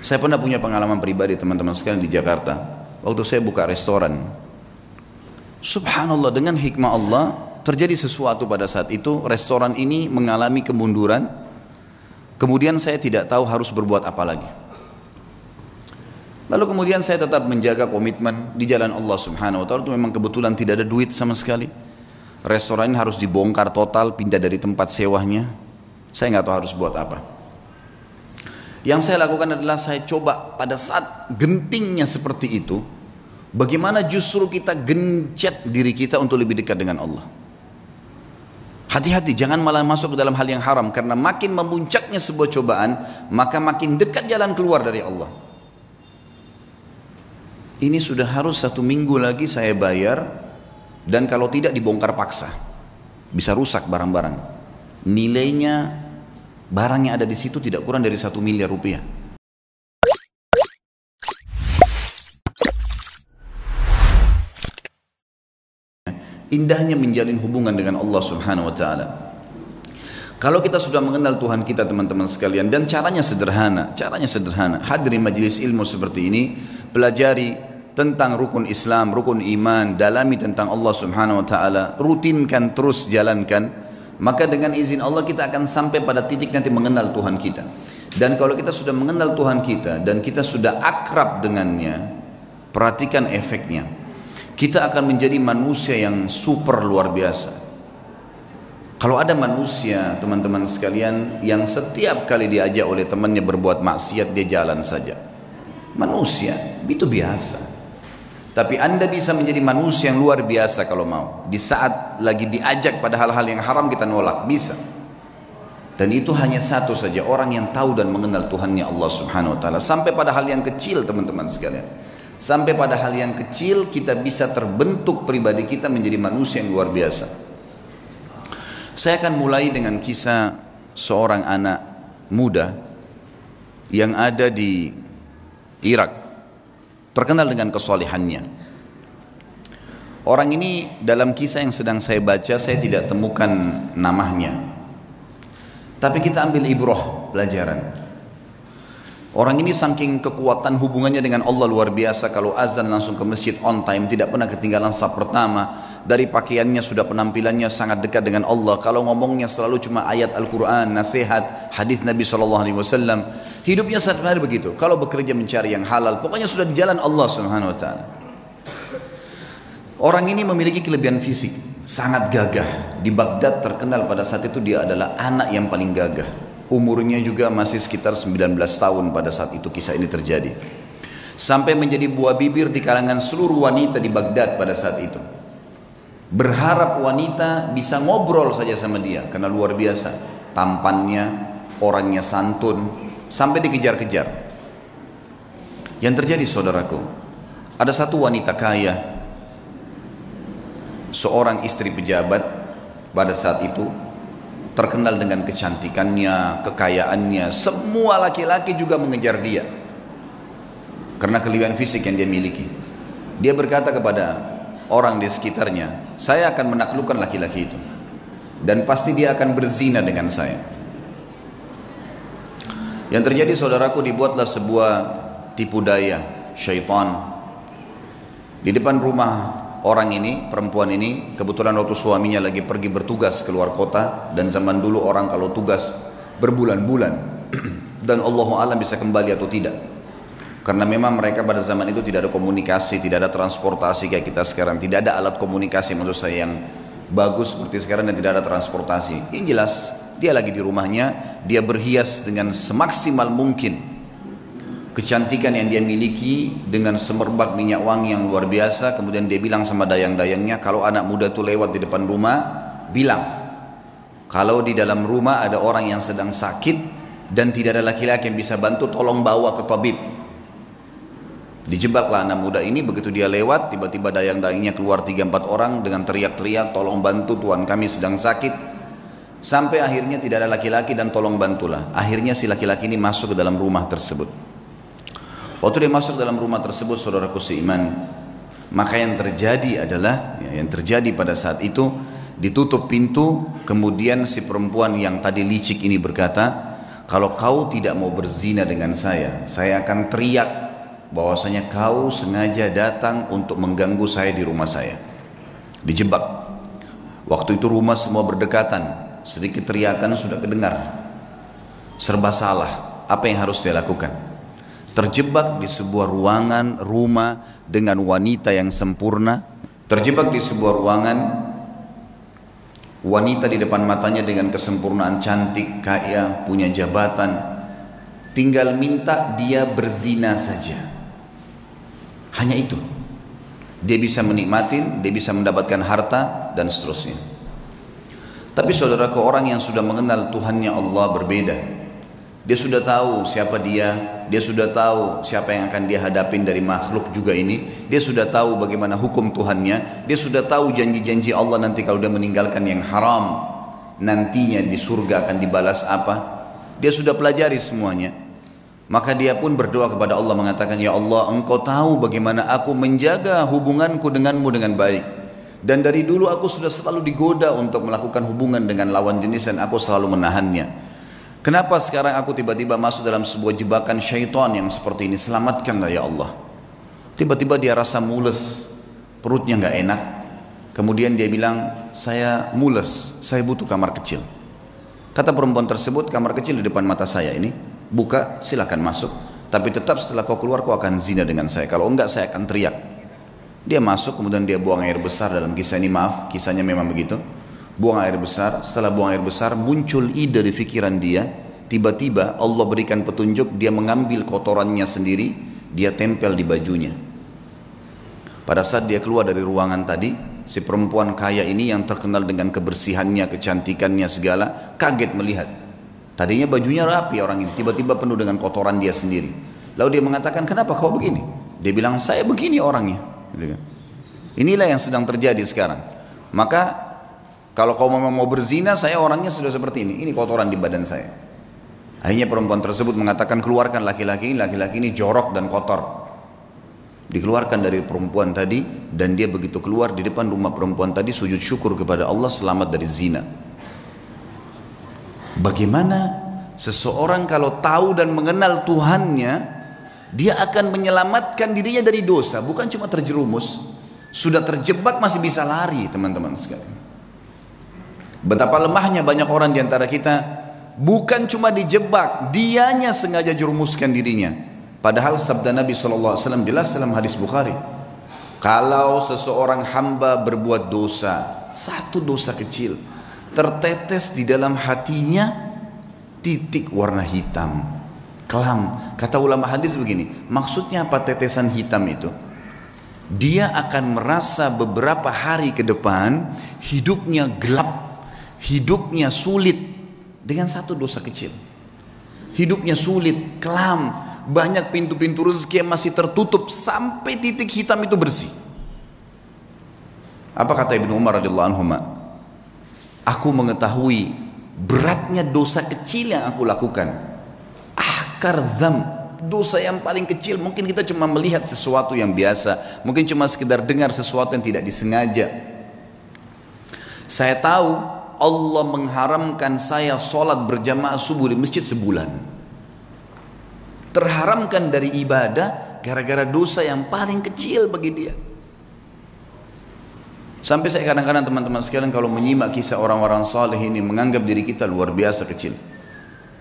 Saya pernah punya pengalaman pribadi teman-teman sekalian di Jakarta. Waktu saya buka restoran, subhanallah, dengan hikmah Allah terjadi sesuatu pada saat itu. Restoran ini mengalami kemunduran. Kemudian saya tidak tahu harus berbuat apa lagi. Lalu kemudian saya tetap menjaga komitmen di jalan Allah subhanahu wa ta'ala. Itu memang kebetulan tidak ada duit sama sekali. Restoran ini harus dibongkar total, pindah dari tempat sewanya. Saya nggak tahu harus buat apa. Yang saya lakukan adalah saya coba pada saat gentingnya seperti itu, bagaimana justru kita gencet diri kita untuk lebih dekat dengan Allah. Hati-hati, jangan malah masuk ke dalam hal yang haram, karena makin memuncaknya sebuah cobaan, maka makin dekat jalan keluar dari Allah. Ini sudah harus 1 minggu lagi saya bayar, dan kalau tidak dibongkar paksa, bisa rusak barang-barang. Nilainya, barang yang ada di situ tidak kurang dari 1 miliar rupiah. Indahnya menjalin hubungan dengan Allah subhanahu wa ta'ala. Kalau kita sudah mengenal Tuhan kita teman-teman sekalian, dan caranya sederhana, hadiri majelis ilmu seperti ini, pelajari tentang rukun Islam, rukun iman, dalami tentang Allah subhanahu wa ta'ala, rutinkan terus jalankan, maka dengan izin Allah kita akan sampai pada titik nanti mengenal Tuhan kita. Dan kalau kita sudah mengenal Tuhan kita dan kita sudah akrab dengannya, perhatikan efeknya. Kita akan menjadi manusia yang super luar biasa. Kalau ada manusia teman-teman sekalian yang setiap kali diajak oleh temannya berbuat maksiat dia jalan saja, manusia itu biasa. Tapi anda bisa menjadi manusia yang luar biasa kalau mau. Di saat lagi diajak pada hal-hal yang haram kita nolak, bisa. Dan itu hanya satu saja, orang yang tahu dan mengenal Tuhannya Allah subhanahu wa ta'ala. Sampai pada hal yang kecil teman-teman sekalian, sampai pada hal yang kecil kita bisa terbentuk pribadi kita menjadi manusia yang luar biasa. Saya akan mulai dengan kisah seorang anak muda yang ada di Irak, terkenal dengan kesalehannya. Orang ini dalam kisah yang sedang saya baca, saya tidak temukan namanya. Tapi kita ambil ibrah, pelajaran. Orang ini saking kekuatan hubungannya dengan Allah luar biasa. Kalau azan langsung ke masjid on time, tidak pernah ketinggalan saf pertama. Dari pakaiannya sudah penampilannya sangat dekat dengan Allah. Kalau ngomongnya selalu cuma ayat Al-Quran, nasihat, hadis Nabi SAW. Hidupnya sehari-hari begitu. Kalau bekerja mencari yang halal, pokoknya sudah di jalan Allah Subhanahu Wa Taala. Orang ini memiliki kelebihan fisik, sangat gagah. Di Baghdad terkenal pada saat itu dia adalah anak yang paling gagah. Umurnya juga masih sekitar 19 tahun pada saat itu kisah ini terjadi. Sampai menjadi buah bibir di kalangan seluruh wanita di Baghdad pada saat itu. Berharap wanita bisa ngobrol saja sama dia karena luar biasa tampannya, orangnya santun, sampai dikejar-kejar. Yang terjadi saudaraku, ada satu wanita kaya, seorang istri pejabat pada saat itu, terkenal dengan kecantikannya, kekayaannya. Semua laki-laki juga mengejar dia karena kelebihan fisik yang dia miliki. Dia berkata kepada orang di sekitarnya, saya akan menaklukkan laki-laki itu dan pasti dia akan berzina dengan saya. Yang terjadi saudaraku, dibuatlah sebuah tipu daya syaitan di depan rumah orang ini, perempuan ini. Kebetulan waktu suaminya lagi pergi bertugas keluar kota, dan zaman dulu orang kalau tugas berbulan-bulan dan Allahu a'lam bisa kembali atau tidak, karena memang mereka pada zaman itu tidak ada komunikasi, tidak ada transportasi kayak kita sekarang, tidak ada alat komunikasi menurut saya yang bagus seperti sekarang, dan tidak ada transportasi. Yang jelas dia lagi di rumahnya, dia berhias dengan semaksimal mungkin kecantikan yang dia miliki, dengan semerbak minyak wangi yang luar biasa. Kemudian dia bilang sama dayang-dayangnya, kalau anak muda itu lewat di depan rumah, bilang kalau di dalam rumah ada orang yang sedang sakit dan tidak ada laki-laki yang bisa bantu, tolong bawa ke tabib. Dijebaklah anak muda ini. Begitu dia lewat, tiba-tiba dayang-dayangnya keluar 3-4 orang dengan teriak-teriak, tolong bantu, tuan kami sedang sakit. Sampai akhirnya tidak ada laki-laki dan tolong bantulah. Akhirnya si laki-laki ini masuk ke dalam rumah tersebut. Waktu dia masuk dalam rumah tersebut, saudaraku seiman, maka yang terjadi adalah, yang terjadi pada saat itu, ditutup pintu. Kemudian si perempuan yang tadi licik ini berkata, kalau kau tidak mau berzina dengan saya akan teriak bahwasanya kau sengaja datang untuk mengganggu saya di rumah saya. Dijebak. Waktu itu rumah semua berdekatan, sedikit teriakan sudah kedengar. Serba salah, apa yang harus dia lakukan? Terjebak di sebuah ruangan rumah dengan wanita yang sempurna, terjebak di sebuah ruangan, wanita di depan matanya dengan kesempurnaan, cantik, kaya, punya jabatan, tinggal minta dia berzina saja. Hanya itu. Dia bisa menikmatin, dia bisa mendapatkan harta dan seterusnya. Tapi saudaraku, orang yang sudah mengenal Tuhannya Allah berbeda. Dia sudah tahu siapa dia sudah tahu siapa yang akan dia hadapin dari makhluk juga ini. Dia sudah tahu bagaimana hukum Tuhannya. Dia sudah tahu janji-janji Allah nanti kalau dia meninggalkan yang haram, nantinya di surga akan dibalas apa. Dia sudah pelajari semuanya. Maka dia pun berdoa kepada Allah mengatakan, ya Allah, engkau tahu bagaimana aku menjaga hubunganku denganmu dengan baik. Dan dari dulu aku sudah selalu digoda untuk melakukan hubungan dengan lawan jenis dan aku selalu menahannya. Kenapa sekarang aku tiba-tiba masuk dalam sebuah jebakan syaitan yang seperti ini? Selamatkanlah ya Allah. Tiba-tiba dia rasa mules, perutnya nggak enak. Kemudian dia bilang, saya mules, saya butuh kamar kecil. Kata perempuan tersebut, kamar kecil di depan mata saya ini, buka, silakan masuk. Tapi tetap setelah kau keluar kau akan zina dengan saya. Kalau enggak saya akan teriak. Dia masuk, kemudian dia buang air besar. Dalam kisah ini, maaf, kisahnya memang begitu. Buang air besar, setelah buang air besar muncul ide di pikiran dia. Tiba-tiba Allah berikan petunjuk, dia mengambil kotorannya sendiri, dia tempel di bajunya. Pada saat dia keluar dari ruangan tadi, si perempuan kaya ini yang terkenal dengan kebersihannya, kecantikannya segala, kaget melihat. Tadinya bajunya rapi orang ini, tiba-tiba penuh dengan kotoran dia sendiri. Lalu dia mengatakan, kenapa kau begini? Dia bilang, saya begini orangnya. Inilah yang sedang terjadi sekarang. Maka kalau kau memang mau berzina, saya orangnya sudah seperti ini kotoran di badan saya. Akhirnya perempuan tersebut mengatakan, keluarkan laki-laki ini jorok dan kotor. Dikeluarkan dari perempuan tadi, dan dia begitu keluar di depan rumah perempuan tadi sujud syukur kepada Allah selamat dari zina. Bagaimana seseorang kalau tahu dan mengenal Tuhannya, dia akan menyelamatkan dirinya dari dosa, bukan cuma terjerumus, sudah terjebak masih bisa lari, teman-teman sekalian. Betapa lemahnya banyak orang di antara kita, bukan cuma dijebak, dianya sengaja jerumuskan dirinya. Padahal sabda Nabi SAW jelas dalam hadis Bukhari, kalau seseorang hamba berbuat dosa, satu dosa kecil, tertetes di dalam hatinya titik warna hitam, kelam. Kata ulama hadis begini, maksudnya apa tetesan hitam itu? Dia akan merasa beberapa hari ke depan hidupnya gelap, hidupnya sulit dengan satu dosa kecil. Hidupnya sulit, kelam, banyak pintu-pintu rezeki yang masih tertutup sampai titik hitam itu bersih. Apa kata Ibnu Umar radhiyallahu anhu? Aku mengetahui beratnya dosa kecil yang aku lakukan. Ahkar dzam, dosa yang paling kecil. Mungkin kita cuma melihat sesuatu yang biasa, mungkin cuma sekedar dengar sesuatu yang tidak disengaja. Saya tahu Allah mengharamkan saya sholat berjamaah subuh di masjid sebulan. Terharamkan dari ibadah gara-gara dosa yang paling kecil bagi dia. Sampai saya kadang-kadang teman-teman sekalian kalau menyimak kisah orang-orang saleh ini menganggap diri kita luar biasa kecil.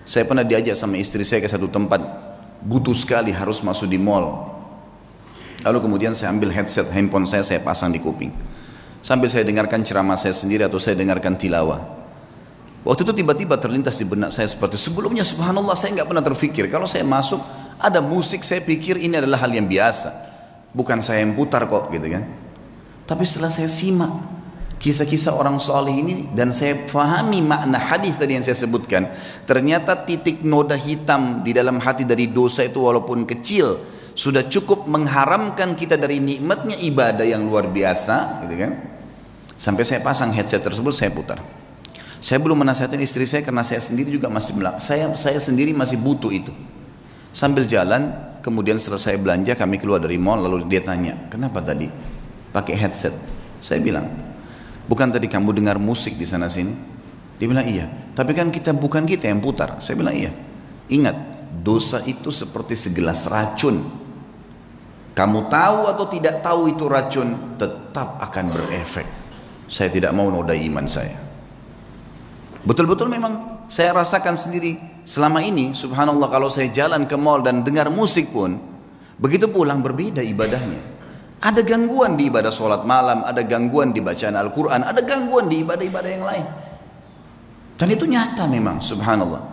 Saya pernah diajak sama istri saya ke satu tempat, butuh sekali harus masuk di mall. Lalu kemudian saya ambil headset handphone saya pasang di kuping. Sambil saya dengarkan ceramah saya sendiri atau saya dengarkan tilawah. Waktu itu tiba-tiba terlintas di benak saya seperti sebelumnya, subhanallah saya nggak pernah terfikir. Kalau saya masuk ada musik, saya pikir ini adalah hal yang biasa. Bukan saya yang putar kok gitu kan. Tapi setelah saya simak kisah-kisah orang saleh ini dan saya fahami makna hadis tadi yang saya sebutkan, ternyata titik noda hitam di dalam hati dari dosa itu walaupun kecil sudah cukup mengharamkan kita dari nikmatnya ibadah yang luar biasa gitu kan. Sampai saya pasang headset tersebut, saya putar. Saya belum menasihatkan istri saya karena saya sendiri juga masih saya sendiri masih butuh itu. Sambil jalan, kemudian setelah saya belanja, kami keluar dari mall, lalu dia tanya, kenapa tadi pakai headset? Saya bilang, bukan tadi kamu dengar musik di sana sini? Dia bilang iya, tapi kan bukan kita yang putar. Saya bilang iya. Ingat, dosa itu seperti segelas racun. Kamu tahu atau tidak tahu itu racun, tetap akan berefek. Saya tidak mau nodai iman saya. Betul-betul memang saya rasakan sendiri selama ini, subhanallah, kalau saya jalan ke mall dan dengar musik pun, begitu pulang berbeda ibadahnya. Ada gangguan di ibadah sholat malam, ada gangguan di bacaan Al-Quran, ada gangguan di ibadah-ibadah yang lain. Dan itu nyata memang, subhanallah.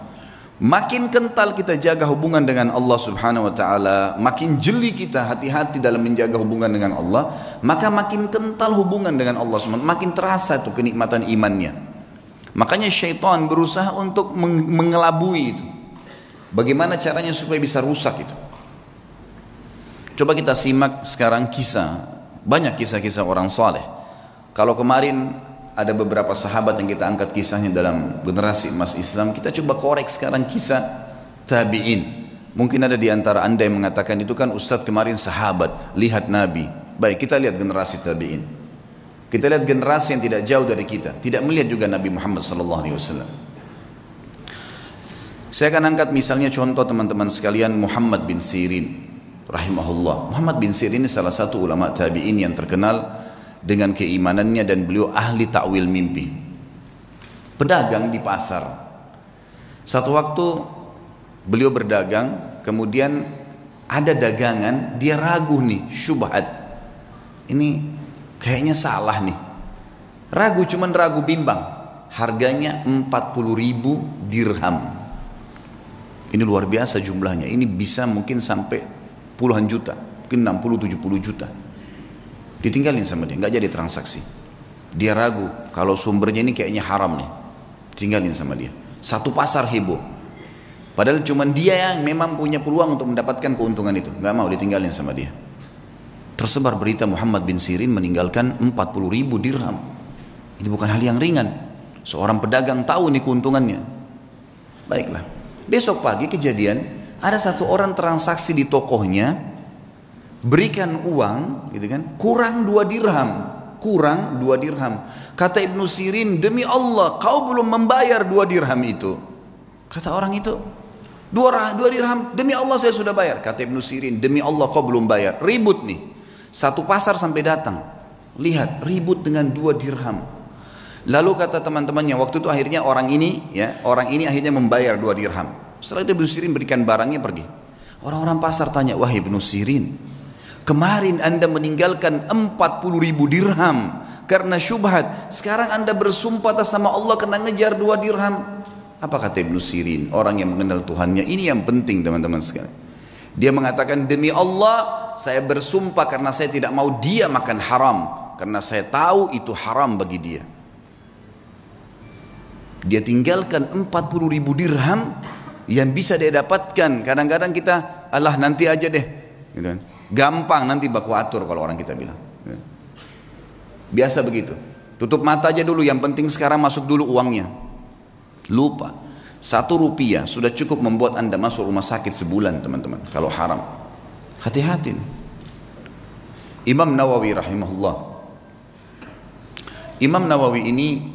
Makin kental kita jaga hubungan dengan Allah subhanahu wa ta'ala, makin jeli kita hati-hati dalam menjaga hubungan dengan Allah, maka makin kental hubungan dengan Allah subhanahu wa ta'ala, makin terasa itu kenikmatan imannya. Makanya syaitan berusaha untuk mengelabui itu. Bagaimana caranya supaya bisa rusak itu? Coba kita simak sekarang kisah, banyak kisah-kisah orang saleh. Kalau kemarin ada beberapa sahabat yang kita angkat kisahnya dalam generasi emas Islam, kita coba korek sekarang kisah tabi'in. Mungkin ada di antara anda yang mengatakan itu kan Ustadz kemarin sahabat, lihat Nabi. Baik, kita lihat generasi tabi'in. Kita lihat generasi yang tidak jauh dari kita, tidak melihat juga Nabi Muhammad SAW. Saya akan angkat misalnya contoh teman-teman sekalian, Muhammad bin Sirin rahimahullah. Muhammad bin Sirin ini salah satu ulama tabi'in yang terkenal dengan keimanannya, dan beliau ahli takwil mimpi. Pedagang di pasar. Satu waktu beliau berdagang, kemudian ada dagangan, dia ragu nih, syubhat. Ini kayaknya salah nih. Ragu, cuman ragu bimbang. Harganya 40.000 dirham. Ini luar biasa jumlahnya. Ini bisa mungkin sampai puluhan juta, mungkin 60-70 juta. Ditinggalin sama dia, nggak jadi transaksi. Dia ragu, kalau sumbernya ini kayaknya haram nih, tinggalin sama dia. Satu pasar heboh, padahal cuman dia yang memang punya peluang untuk mendapatkan keuntungan itu, nggak mau, ditinggalin sama dia. Tersebar berita Muhammad bin Sirin meninggalkan 40.000 dirham. Ini bukan hal yang ringan. Seorang pedagang tahu nih keuntungannya. Baiklah, besok pagi kejadian, ada satu orang transaksi di tokohnya, berikan uang gitu kan, kurang 2 dirham. Kata Ibnu Sirin, demi Allah kau belum membayar 2 dirham itu. Kata orang itu, 2 dirham, demi Allah saya sudah bayar. Kata Ibnu Sirin, demi Allah kau belum bayar. Ribut nih, satu pasar sampai datang, lihat ribut dengan 2 dirham. Lalu kata teman-temannya, waktu itu akhirnya orang ini akhirnya membayar 2 dirham. Setelah itu Ibnu Sirin berikan barangnya, pergi. Orang-orang pasar tanya, wahai Ibnu Sirin, kemarin anda meninggalkan 40.000 dirham karena syubhat. Sekarang anda bersumpah atas sama Allah kena ngejar 2 dirham. Apa kata Ibnu Sirin, orang yang mengenal Tuhannya? Ini yang penting teman-teman sekalian. Dia mengatakan, demi Allah saya bersumpah karena saya tidak mau dia makan haram, karena saya tahu itu haram bagi dia. Dia tinggalkan 40.000 dirham yang bisa dia dapatkan. Kadang-kadang kita, alah nanti aja deh, gitu kan. Gampang nanti baku atur kalau orang kita bilang. Biasa begitu. Tutup mata aja dulu, yang penting sekarang masuk dulu uangnya. Lupa. 1 rupiah sudah cukup membuat anda masuk rumah sakit sebulan teman-teman. Kalau haram. Hati-hati. Imam Nawawi rahimahullah. Imam Nawawi ini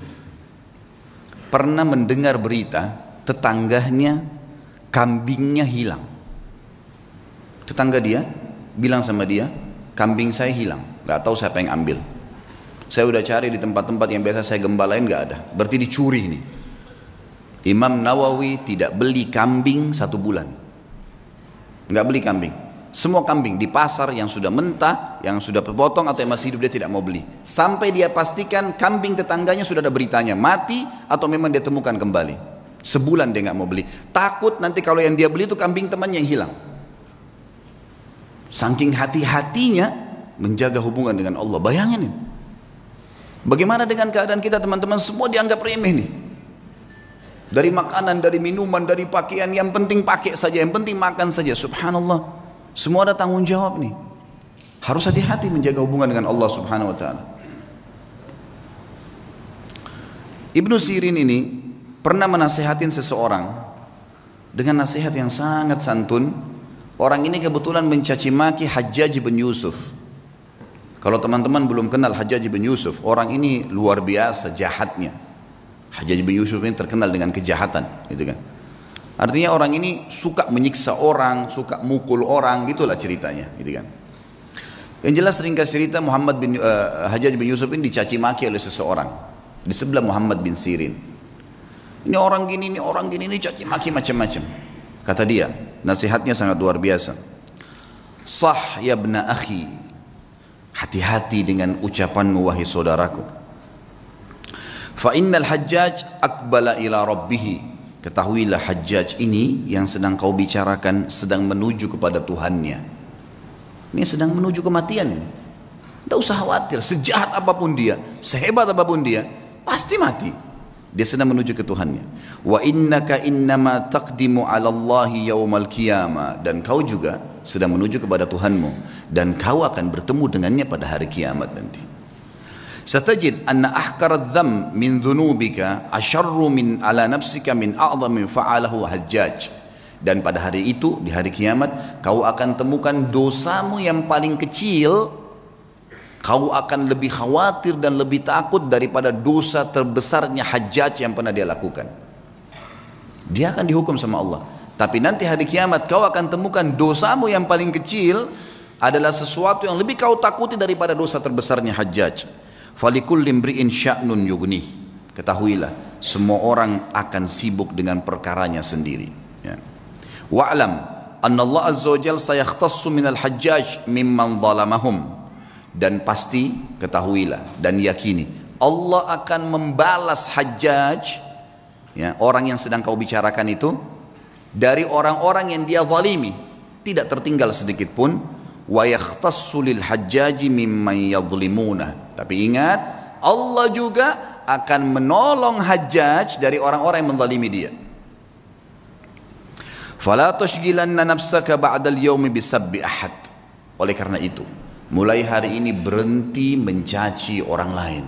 pernah mendengar berita tetangganya kambingnya hilang. Tetangga dia bilang sama dia, kambing saya hilang, gak tahu siapa yang ambil. Saya udah cari di tempat-tempat yang biasa saya gembalain, gak ada. Berarti dicuri nih. Imam Nawawi tidak beli kambing 1 bulan. Gak beli kambing. Semua kambing di pasar yang sudah mentah, yang sudah potong atau yang masih hidup, dia tidak mau beli. Sampai dia pastikan kambing tetangganya sudah ada beritanya, mati atau memang dia temukan kembali. Sebulan dia gak mau beli. Takut nanti kalau yang dia beli itu kambing temannya yang hilang. Saking hati-hatinya menjaga hubungan dengan Allah. Bayangin nih, bagaimana dengan keadaan kita teman-teman? Semua dianggap remeh nih. Dari makanan, dari minuman, dari pakaian, yang penting pakai saja, yang penting makan saja. Subhanallah, semua ada tanggung jawab nih. Harus hati-hati menjaga hubungan dengan Allah subhanahu wa ta'ala. Ibnu Sirin ini pernah menasehatin seseorang dengan nasihat yang sangat santun. Orang ini kebetulan mencaci maki Hajjaj bin Yusuf. Kalau teman-teman belum kenal Hajjaj bin Yusuf, orang ini luar biasa jahatnya. Hajjaj bin Yusuf ini terkenal dengan kejahatan, gitu kan. Artinya orang ini suka menyiksa orang, suka mukul orang, gitulah ceritanya, gitu kan. Yang jelas ringkas cerita Hajjaj bin Yusuf ini dicaci maki oleh seseorang di sebelah Muhammad bin Sirin. Ini orang gini, ini caci maki macam-macam. Kata dia, nasihatnya sangat luar biasa. Sah ya ibna akhi, hati-hati dengan ucapanmu wahai saudaraku. Fa innal Hajjaj aqbala ila rabbih. Ketahuilah Hajjaj ini yang sedang kau bicarakan sedang menuju kepada Tuhannya. Ini sedang menuju kematian ini. Tidak usah khawatir, sejahat apapun dia, sehebat apapun dia, pasti mati. Dia sedang menuju ke Tuhannya. Wa innaka innama taqdimu 'ala Allahi yaumal qiyamah, dan kau juga sedang menuju kepada Tuhanmu dan kau akan bertemu dengannya pada hari kiamat nanti. Satajid anna ahkaradh dham min dhunubika asharru min ala nafsika min a'zami fa'alahu Hajjaj. Dan pada hari itu, di hari kiamat, kau akan temukan dosamu yang paling kecil, kau akan lebih khawatir dan lebih takut daripada dosa terbesarnya Hajjaj yang pernah dia lakukan. Dia akan dihukum sama Allah. Tapi nanti hari kiamat kau akan temukan dosamu yang paling kecil adalah sesuatu yang lebih kau takuti daripada dosa terbesarnya Hajjaj. Falikulli imri'in sya'nun yughnih. Ketahuilah, semua orang akan sibuk dengan perkaranya sendiri. Ya. Wa'lam anna Allah azza wa jalla sayakhtassu minal Hajjaj mimman zalamahum. Dan pasti ketahuilah dan yakini Allah akan membalas Hajjaj, ya, orang yang sedang kau bicarakan itu, dari orang-orang yang dia zalimi, tidak tertinggal sedikit pun. Wa yakhtassu lil Hajjaji mimman yadhlimuna. Tapi ingat, Allah juga akan menolong Hajjaj dari orang-orang yang menzalimi dia. Fala tushghilanna nafsaka ba'dal yaumi bisabbi ahad. Oleh karena itu, mulai hari ini berhenti mencaci orang lain.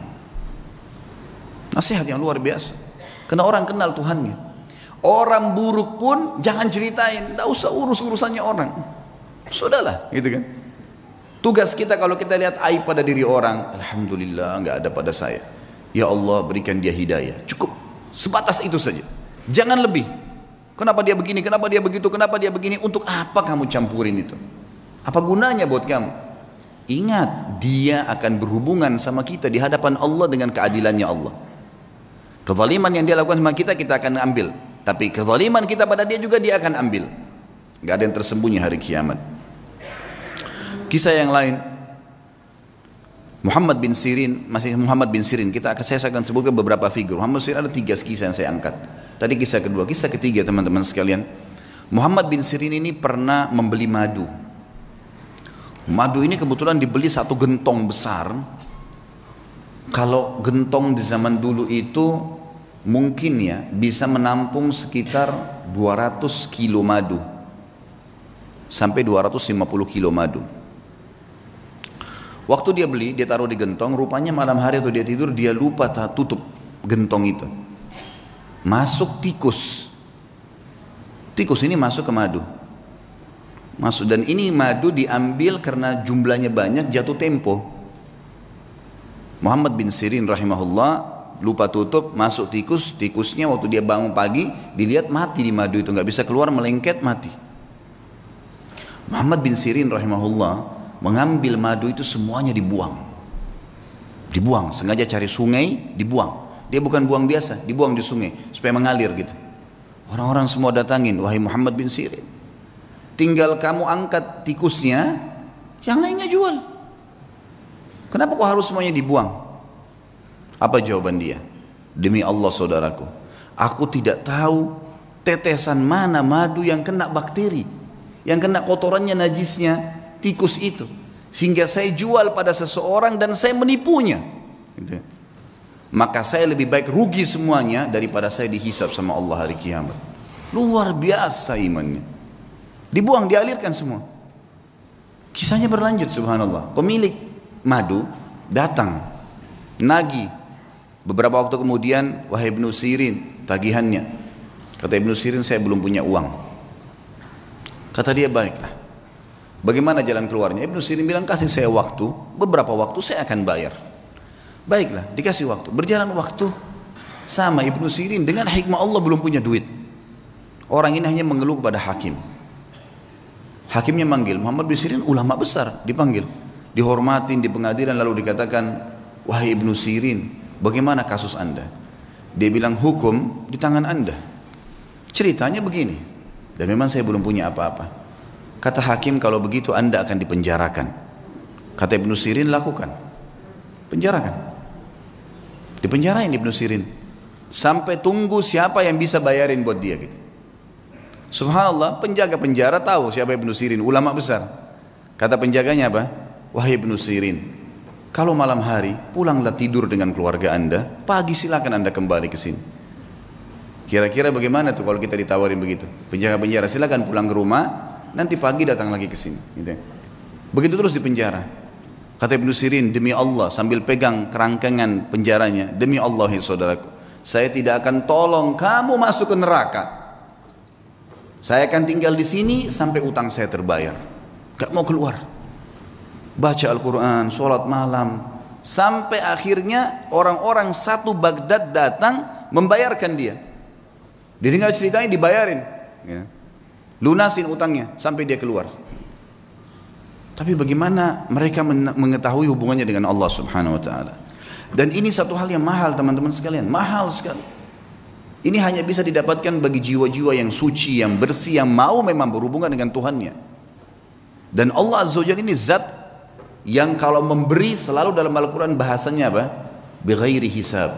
Nasihat yang luar biasa. Karena orang kenal Tuhannya. Orang buruk pun jangan ceritain, tidak usah urus urusannya orang. Sudahlah, gitu kan. Tugas kita kalau kita lihat aib pada diri orang, alhamdulillah enggak ada pada saya. Ya Allah berikan dia hidayah. Cukup sebatas itu saja. Jangan lebih. Kenapa dia begini? Kenapa dia begitu? Kenapa dia begini? Untuk apa kamu campurin itu? Apa gunanya buat kamu? Ingat, dia akan berhubungan sama kita di hadapan Allah dengan keadilannya Allah. Kezaliman yang dia lakukan sama kita, kita akan ambil. Tapi kezaliman kita pada dia juga dia akan ambil. Gak ada yang tersembunyi hari kiamat. Kisah yang lain, Muhammad bin Sirin, saya akan sebutkan beberapa figur. Muhammad bin Sirin ada 3 kisah yang saya angkat. Tadi kisah kedua, kisah ketiga teman-teman sekalian. Muhammad bin Sirin ini pernah membeli madu. Madu ini kebetulan dibeli 1 gentong besar. Kalau gentong di zaman dulu itu mungkin ya bisa menampung sekitar 200 kilo madu. Sampai 250 kilo madu. Waktu dia beli, dia taruh di gentong, rupanya malam hari atau dia tidur, dia lupa tutup gentong itu. Masuk tikus. Tikus ini masuk ke madu. Masuk, dan ini madu diambil karena jumlahnya banyak, jatuh tempo. Muhammad bin Sirin rahimahullah lupa tutup, masuk tikus, tikusnya waktu dia bangun pagi, dilihat mati di madu itu, nggak bisa keluar, melengket, mati. Muhammad bin Sirin rahimahullah mengambil madu itu semuanya dibuang. Dibuang, sengaja cari sungai, dibuang. Dia bukan buang biasa, dibuang di sungai supaya mengalir gitu. Orang-orang semua datangin, wahai Muhammad bin Sirin, tinggal kamu angkat tikusnya, yang lainnya jual. Kenapa kok harus semuanya dibuang? Apa jawaban dia? Demi Allah saudaraku, aku tidak tahu tetesan mana madu yang kena bakteri, yang kena kotorannya, najisnya tikus itu, sehingga saya jual pada seseorang dan saya menipunya gitu. Maka saya lebih baik rugi semuanya daripada saya dihisab sama Allah hari kiamat. Luar biasa imannya. Dibuang, dialirkan semua. Kisahnya berlanjut, subhanallah. Pemilik madu datang nagih. Beberapa waktu kemudian, wahai Ibnu Sirin, tagihannya. Kata Ibnu Sirin, saya belum punya uang. Kata dia, baiklah, bagaimana jalan keluarnya? Ibnu Sirin bilang, kasih saya waktu, beberapa waktu saya akan bayar. Baiklah, dikasih waktu. Berjalan waktu, sama Ibnu Sirin dengan hikmah Allah belum punya duit. Orang ini hanya mengeluh kepada hakim. Hakimnya manggil, Muhammad bin Sirin ulama besar, dipanggil, dihormatin di pengadilan, lalu dikatakan, wahai Ibnu Sirin, bagaimana kasus anda? Dia bilang, hukum di tangan anda. Ceritanya begini, dan memang saya belum punya apa-apa. Kata hakim, kalau begitu anda akan dipenjarakan. Kata Ibnu Sirin, lakukan, penjarakan. Dipenjarain Ibnu Sirin sampai tunggu siapa yang bisa bayarin buat dia gitu. Subhanallah, penjaga penjara tahu siapa Ibnu Sirin, ulama besar. Kata penjaganya apa? Wahai Ibnu Sirin, kalau malam hari pulanglah tidur dengan keluarga anda, pagi silakan anda kembali ke sini. Kira-kira bagaimana tuh kalau kita ditawarin begitu? Penjaga penjara, silakan pulang ke rumah, nanti pagi datang lagi ke sini gitu. Begitu terus di penjara. Kata Ibnu Sirin, demi Allah, sambil pegang kerangkengan penjaranya, demi Allah ya saudaraku, saya tidak akan tolong kamu masuk ke neraka. Saya akan tinggal di sini sampai utang saya terbayar. Gak mau keluar. Baca Al-Quran, sholat malam, sampai akhirnya orang-orang satu Baghdad datang membayarkan dia. Didengar ceritanya dibayarin, ya. Lunasin utangnya sampai dia keluar. Tapi bagaimana mereka mengetahui hubungannya dengan Allah Subhanahu wa taala? Dan ini satu hal yang mahal teman-teman sekalian, mahal sekali. Ini hanya bisa didapatkan bagi jiwa-jiwa yang suci, yang bersih, yang mau memang berhubungan dengan Tuhannya. Dan Allah Azza wa Jalla ini zat yang kalau memberi selalu dalam Al-Quran bahasanya apa? Bighairi hisab.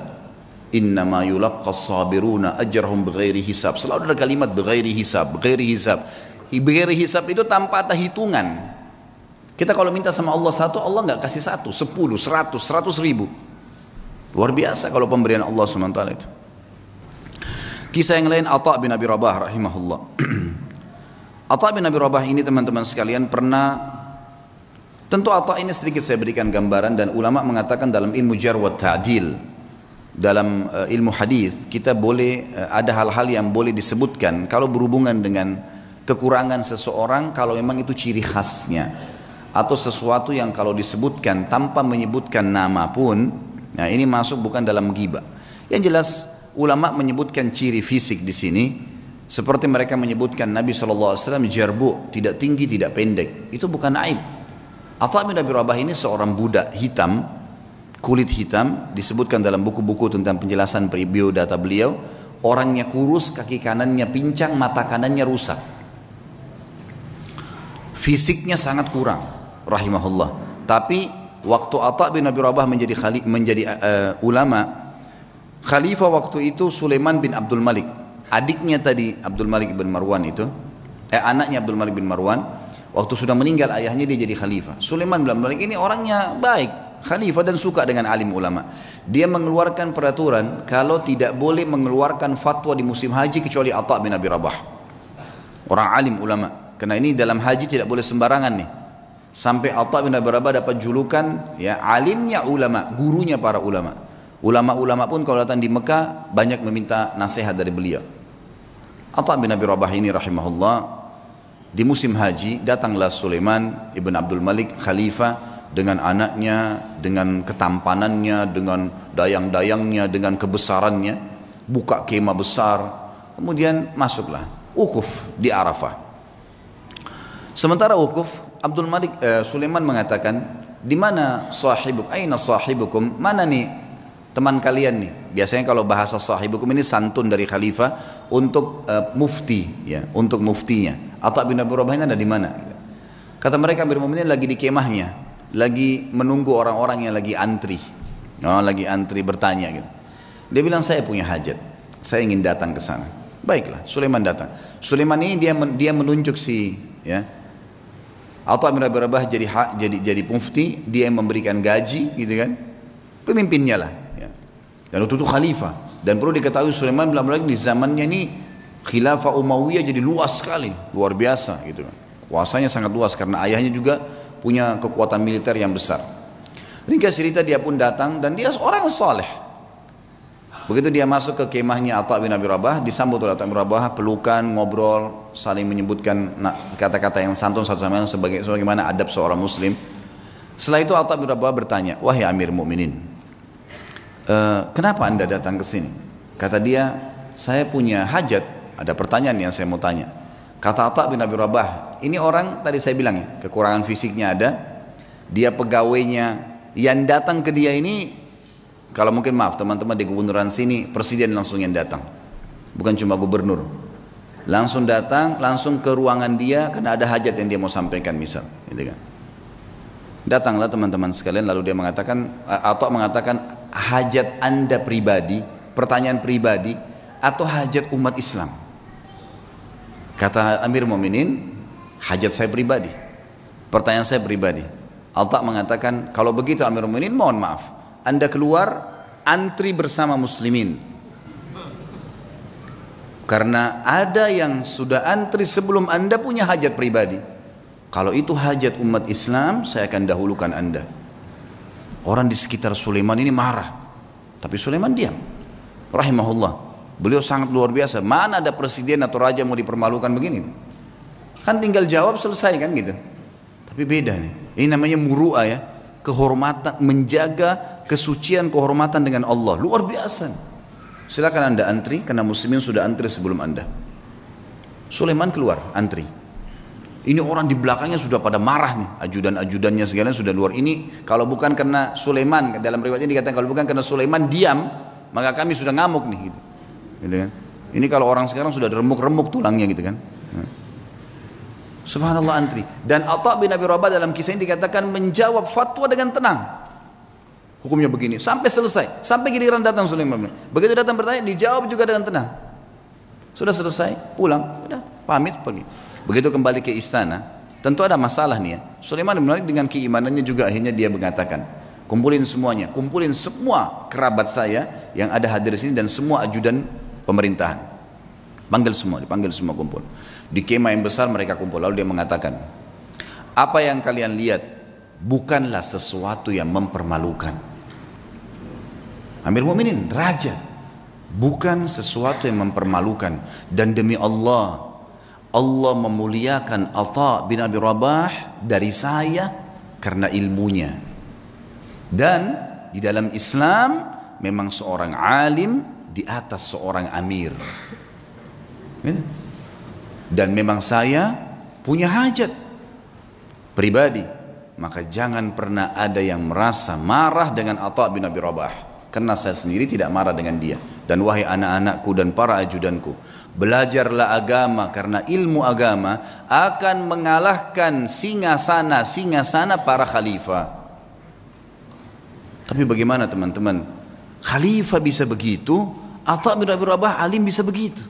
Innama yulaqqas sabiruna ajrahum bighairi hisab. Selalu ada kalimat bighairi hisab, bighairi hisab. Bighairi hisab itu tanpa ada hitungan. Kita kalau minta sama Allah satu, Allah nggak kasih satu, 10, 100, 100 ribu. Luar biasa kalau pemberian Allah SWT itu. Kisah yang lain, Atha bin Abi Rabah rahimahullah. Atha bin Abi Rabah ini teman-teman sekalian pernah, tentu Atha ini sedikit saya berikan gambaran, dan ulama mengatakan dalam ilmu jarh wa ta'dil, dalam ilmu hadis kita boleh ada hal-hal yang boleh disebutkan kalau berhubungan dengan kekurangan seseorang, kalau memang itu ciri khasnya, atau sesuatu yang kalau disebutkan tanpa menyebutkan nama pun, nah ini masuk bukan dalam ghibah. Yang jelas ulama menyebutkan ciri fisik di sini, seperti mereka menyebutkan Nabi SAW jarbu, tidak tinggi tidak pendek, itu bukan aib. Atha bin Abi Rabah ini seorang budak hitam, kulit hitam, disebutkan dalam buku-buku tentang penjelasan biodata beliau, orangnya kurus, kaki kanannya pincang, mata kanannya rusak, fisiknya sangat kurang rahimahullah. Tapi waktu Atha bin Abi Rabah menjadi ulama, khalifah waktu itu Sulaiman bin Abdul Malik, adiknya tadi Abdul Malik bin Marwan itu, anaknya Abdul Malik bin Marwan, waktu sudah meninggal ayahnya dia jadi khalifah. Sulaiman bin Abdul Malik ini orangnya baik, khalifah dan suka dengan alim ulama. Dia mengeluarkan peraturan kalau tidak boleh mengeluarkan fatwa di musim haji kecuali Atha bin Abi Rabah, orang alim ulama. Karena ini dalam haji tidak boleh sembarangan nih. Sampai Atha bin Abi Rabah dapat julukan ya alimnya ulama, gurunya para ulama. Ulama-ulama pun kalau datang di Mekah banyak meminta nasihat dari beliau. Atha bin Abi Rabah ini rahimahullah, di musim haji datanglah Sulaiman ibn Abdul Malik khalifah dengan anaknya, dengan ketampanannya, dengan dayang-dayangnya, dengan kebesarannya, buka kemah besar, kemudian masuklah wukuf di Arafah. Sementara wukuf, Sulaiman mengatakan, di mana sahibuk, aina sahibukum, mana nih teman kalian nih? Biasanya kalau bahasa sahibukum ini santun dari khalifah untuk mufti, ya, untuk muftinya. Atha bin Abi Rabah ini ada di mana? Kata mereka, Amirul Mukminin lagi di kemahnya, lagi menunggu orang-orang yang lagi antri, lagi antri bertanya gitu. Dia bilang, saya punya hajat, saya ingin datang ke sana. Baiklah, Sulaiman datang. Sulaiman ini dia menunjuk si, ya, Atha bin Abi Rabah jadi mufti, dia yang memberikan gaji, gitu kan, pemimpinnya lah. Ya. Dan waktu itu khalifah. Dan perlu diketahui Sulaiman bin Abdul Malik di zamannya ini khilafah Umayyah jadi luas sekali, luar biasa, gitu kan. Kuasanya sangat luas karena ayahnya juga punya kekuatan militer yang besar. Ringkas cerita, dia pun datang dan dia seorang saleh. Begitu dia masuk ke kemahnya Atha bin Abi Rabah, disambut oleh Atha bin Abi Rabah, pelukan, ngobrol, saling menyebutkan kata-kata yang santun satu sama lain sebagaimana adab seorang muslim. Setelah itu Atha bin Abi Rabah bertanya, wahai Amir Mukminin, kenapa anda datang ke sini? Kata dia, saya punya hajat, ada pertanyaan yang saya mau tanya. Kata Atha bin Abi Rabah, ini orang tadi saya bilang ya, kekurangan fisiknya ada, dia pegawainya yang datang ke dia ini, kalau mungkin maaf teman-teman di gubernuran sini, presiden langsung yang datang, bukan cuma gubernur. Langsung datang, langsung ke ruangan dia karena ada hajat yang dia mau sampaikan misal, gitu kan. Datanglah teman-teman sekalian, lalu dia mengatakan, atau mengatakan hajat anda pribadi, pertanyaan pribadi, atau hajat umat Islam. Kata Amir Mu'minin, hajat saya pribadi, pertanyaan saya pribadi. Atha mengatakan, kalau begitu Amir Mu'minin, mohon maaf, anda keluar antri bersama muslimin. Karena ada yang sudah antri sebelum anda punya hajat pribadi. Kalau itu hajat umat Islam, saya akan dahulukan anda. Orang di sekitar Sulaiman ini marah, tapi Sulaiman diam. Rahimahullah, beliau sangat luar biasa. Mana ada presiden atau raja mau dipermalukan begini? Kan tinggal jawab selesai kan gitu. Tapi beda nih. Ini namanya muru'ah ya, kehormatan, menjaga kesucian kehormatan dengan Allah. Luar biasa. Silakan anda antri, karena muslimin sudah antri sebelum anda. Sulaiman keluar antri. Ini orang di belakangnya sudah pada marah nih, ajudan-ajudannya segala sudah luar. Ini kalau bukan karena Sulaiman, dalam riwayatnya dikatakan kalau bukan karena Sulaiman diam, maka kami sudah ngamuk nih gitu. Gitu kan? Ini kalau orang sekarang sudah remuk-remuk tulangnya gitu kan. Subhanallah antri. Dan Atha bin Abi Rabah dalam kisah ini dikatakan menjawab fatwa dengan tenang. Hukumnya begini sampai selesai, sampai giliran datang Sulaiman. Begitu datang bertanya, dijawab juga dengan tenang. Sudah selesai, pulang, sudah pamit pergi. Begitu kembali ke istana, tentu ada masalah nih ya. Sulaiman menarik dengan keimanannya juga, akhirnya dia mengatakan, kumpulin semuanya, kumpulin semua kerabat saya yang ada hadir di sini dan semua ajudan pemerintahan. Panggil semua, dipanggil semua kumpul. Di kemah yang besar mereka kumpul, lalu dia mengatakan, apa yang kalian lihat bukanlah sesuatu yang mempermalukan. Amir Mu'minin, raja, bukan sesuatu yang mempermalukan. Dan demi Allah, Allah memuliakan Atha bin Abi Rabah dari saya karena ilmunya. Dan di dalam Islam memang seorang alim di atas seorang amir. Dan memang saya punya hajat pribadi, maka jangan pernah ada yang merasa marah dengan Atha bin Abi Rabah, karena saya sendiri tidak marah dengan dia. Dan wahai anak-anakku dan para ajudanku, belajarlah agama, karena ilmu agama akan mengalahkan singasana para khalifah. Tapi bagaimana teman-teman, khalifah bisa begitu, Atha bin Abi Rabah alim bisa begitu.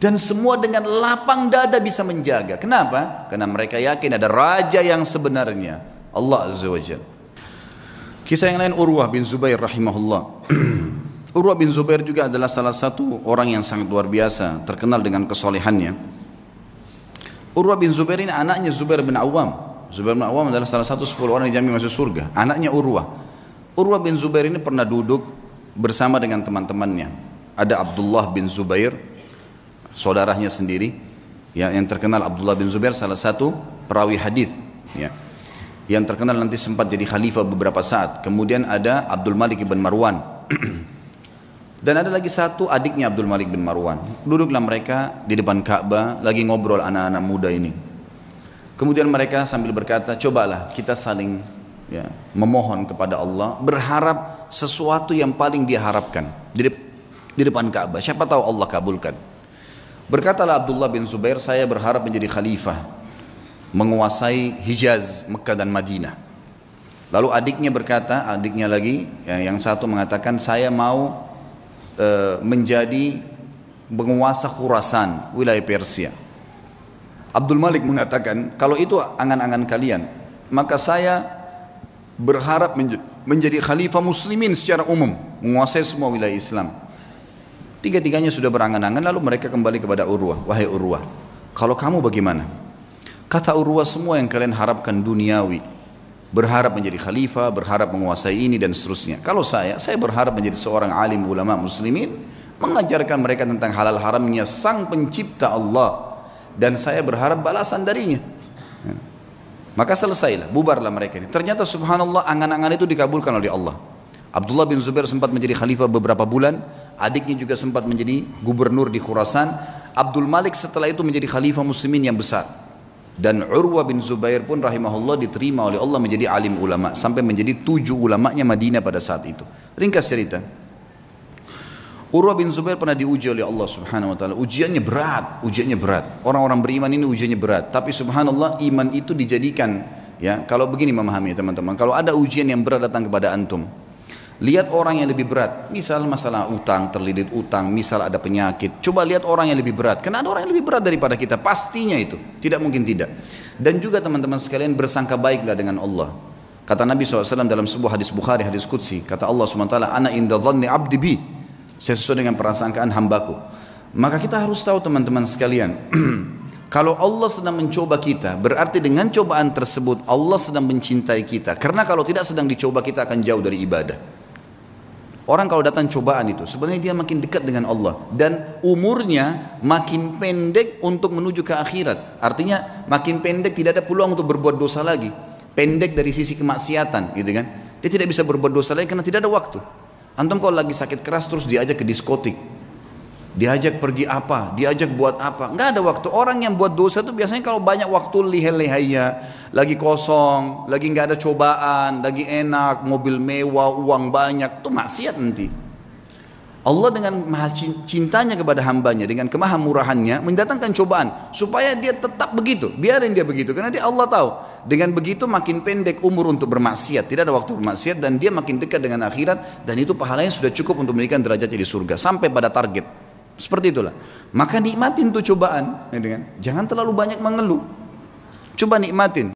Dan semua dengan lapang dada bisa menjaga. Kenapa? Karena mereka yakin ada raja yang sebenarnya, Allah Azza wa Jalla. Kisah yang lain, Urwah bin Zubair rahimahullah. Urwah bin Zubair juga adalah salah satu orang yang sangat luar biasa, terkenal dengan kesolehannya. Urwah bin Zubair ini anaknya Zubair bin Awam. Zubair bin Awam adalah salah satu 10 orang yang dijamin masuk surga. Anaknya Urwah. Urwah bin Zubair ini pernah duduk bersama dengan teman-temannya. Ada Abdullah bin Zubair, saudaranya sendiri, yang terkenal. Abdullah bin Zubair salah satu perawi hadis, ya, yang terkenal nanti sempat jadi khalifah beberapa saat. Kemudian ada Abdul Malik bin Marwan. Dan ada lagi satu adiknya Abdul Malik bin Marwan. Duduklah mereka di depan Ka'bah, lagi ngobrol anak-anak muda ini. Kemudian mereka sambil berkata, cobalah kita saling ya, memohon kepada Allah, berharap sesuatu yang paling dia harapkan di depan Ka'bah. Siapa tahu Allah kabulkan. Berkatalah Abdullah bin Zubair, saya berharap menjadi khalifah, menguasai Hijaz, Mekah dan Madinah. Lalu adiknya berkata, adiknya lagi, yang satu mengatakan, saya mau menjadi penguasa Khurasan, wilayah Persia. Abdul Malik mengatakan, kalau itu angan-angan kalian, maka saya berharap menjadi khalifah muslimin secara umum, menguasai semua wilayah Islam. Tiga-tiganya sudah berangan-angan, lalu mereka kembali kepada Urwah. Wahai Urwah, kalau kamu bagaimana? Kata Urwah, semua yang kalian harapkan duniawi, berharap menjadi khalifah, berharap menguasai ini dan seterusnya. Kalau saya berharap menjadi seorang alim ulama muslimin, mengajarkan mereka tentang halal haramnya sang pencipta Allah, dan saya berharap balasan darinya. Maka selesailah, bubarlah mereka ini. Ternyata subhanallah, angan-angan itu dikabulkan oleh Allah. Abdullah bin Zubair sempat menjadi khalifah beberapa bulan, adiknya juga sempat menjadi gubernur di Khurasan. Abdul Malik setelah itu menjadi khalifah muslimin yang besar. Dan Urwah bin Zubair pun rahimahullah diterima oleh Allah menjadi alim ulama. Sampai menjadi 7 ulamanya Madinah pada saat itu. Ringkas cerita. Urwah bin Zubair pernah diuji oleh Allah subhanahu wa ta'ala. Ujiannya berat. Orang-orang beriman ini ujiannya berat. Tapi subhanallah iman itu dijadikan, ya, kalau begini memahami teman-teman. Kalau ada ujian yang berat datang kepada antum, lihat orang yang lebih berat. Misal masalah utang, terlilit utang, misal ada penyakit. Coba lihat orang yang lebih berat. Karena ada orang yang lebih berat daripada kita. Pastinya itu. Tidak mungkin tidak. Dan juga teman-teman sekalian bersangka baiklah dengan Allah. Kata Nabi SAW dalam sebuah hadis Bukhari, hadis Qudsi. Kata Allah SWT, Ana inda dhanni abdi bi. Saya sesuai dengan perasaan hambaku. Maka kita harus tahu teman-teman sekalian, kalau Allah sedang mencoba kita, berarti dengan cobaan tersebut Allah sedang mencintai kita. Karena kalau tidak sedang dicoba, kita akan jauh dari ibadah. Orang kalau datang cobaan itu, sebenarnya dia makin dekat dengan Allah. Dan umurnya makin pendek untuk menuju ke akhirat. Artinya makin pendek, tidak ada peluang untuk berbuat dosa lagi. Pendek dari sisi kemaksiatan, gitu kan. Dia tidak bisa berbuat dosa lagi karena tidak ada waktu. Antum kalau lagi sakit keras terus diajak ke diskotik, diajak pergi apa, diajak buat apa, nggak ada waktu. Orang yang buat dosa itu biasanya kalau banyak waktu lihai-lihainya, lagi kosong, lagi nggak ada cobaan, lagi enak, mobil mewah, uang banyak, itu maksiat nanti. Allah dengan maha cintanya kepada hambanya, dengan kemahamurahannya mendatangkan cobaan supaya dia tetap begitu. Biarin dia begitu, karena dia Allah tahu dengan begitu makin pendek umur untuk bermaksiat, tidak ada waktu bermaksiat, dan dia makin dekat dengan akhirat, dan itu pahalanya sudah cukup untuk memberikan derajatnya di surga sampai pada target. Seperti itulah. Maka nikmatin tuh cobaan, jangan terlalu banyak mengeluh. Coba nikmatin.